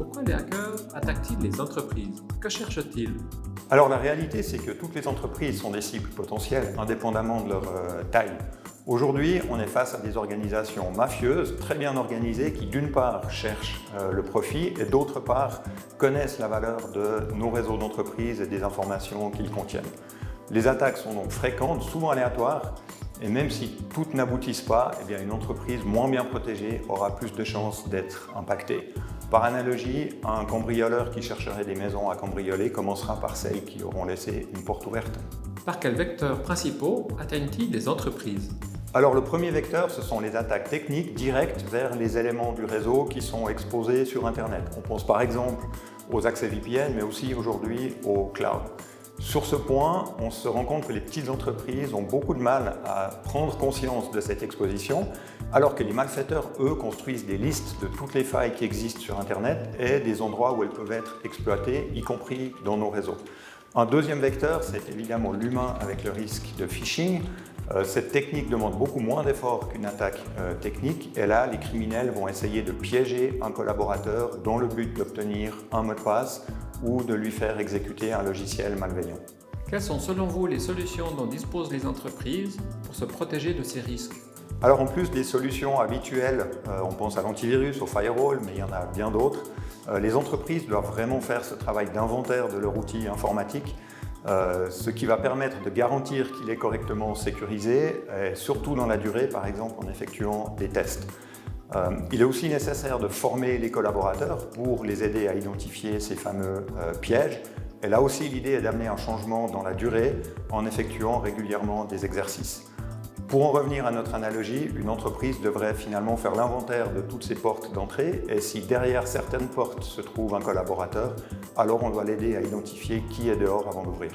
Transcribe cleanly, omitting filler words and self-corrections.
Pourquoi les hackers attaquent-ils les entreprises? Que cherchent-ils? Alors la réalité, c'est que toutes les entreprises sont des cibles potentielles, indépendamment de leur taille. Aujourd'hui, on est face à des organisations mafieuses, très bien organisées, qui d'une part cherchent le profit et d'autre part connaissent la valeur de nos réseaux d'entreprises et des informations qu'ils contiennent. Les attaques sont donc fréquentes, souvent aléatoires, et même si toutes n'aboutissent pas, eh bien une entreprise moins bien protégée aura plus de chances d'être impactée. Par analogie, un cambrioleur qui chercherait des maisons à cambrioler commencera par celles qui auront laissé une porte ouverte. Par quels vecteurs principaux atteignent-ils les entreprises? Alors le premier vecteur, ce sont les attaques techniques directes vers les éléments du réseau qui sont exposés sur Internet. On pense par exemple aux accès VPN, mais aussi aujourd'hui au cloud. Sur ce point, on se rend compte que les petites entreprises ont beaucoup de mal à prendre conscience de cette exposition, alors que les malfaiteurs, eux, construisent des listes de toutes les failles qui existent sur Internet et des endroits où elles peuvent être exploitées, y compris dans nos réseaux. Un deuxième vecteur, c'est évidemment l'humain avec le risque de phishing. Cette technique demande beaucoup moins d'efforts qu'une attaque technique, et là, les criminels vont essayer de piéger un collaborateur dans le but d'obtenir un mot de passe ou de lui faire exécuter un logiciel malveillant. Quelles sont selon vous les solutions dont disposent les entreprises pour se protéger de ces risques? Alors en plus des solutions habituelles, on pense à l'antivirus, au firewall, mais il y en a bien d'autres, les entreprises doivent vraiment faire ce travail d'inventaire de leur outil informatique, ce qui va permettre de garantir qu'il est correctement sécurisé, et surtout dans la durée, par exemple en effectuant des tests. Il est aussi nécessaire de former les collaborateurs pour les aider à identifier ces fameux pièges. Et là aussi, l'idée est d'amener un changement dans la durée en effectuant régulièrement des exercices. Pour en revenir à notre analogie, une entreprise devrait finalement faire l'inventaire de toutes ses portes d'entrée, et si derrière certaines portes se trouve un collaborateur, alors on doit l'aider à identifier qui est dehors avant d'ouvrir.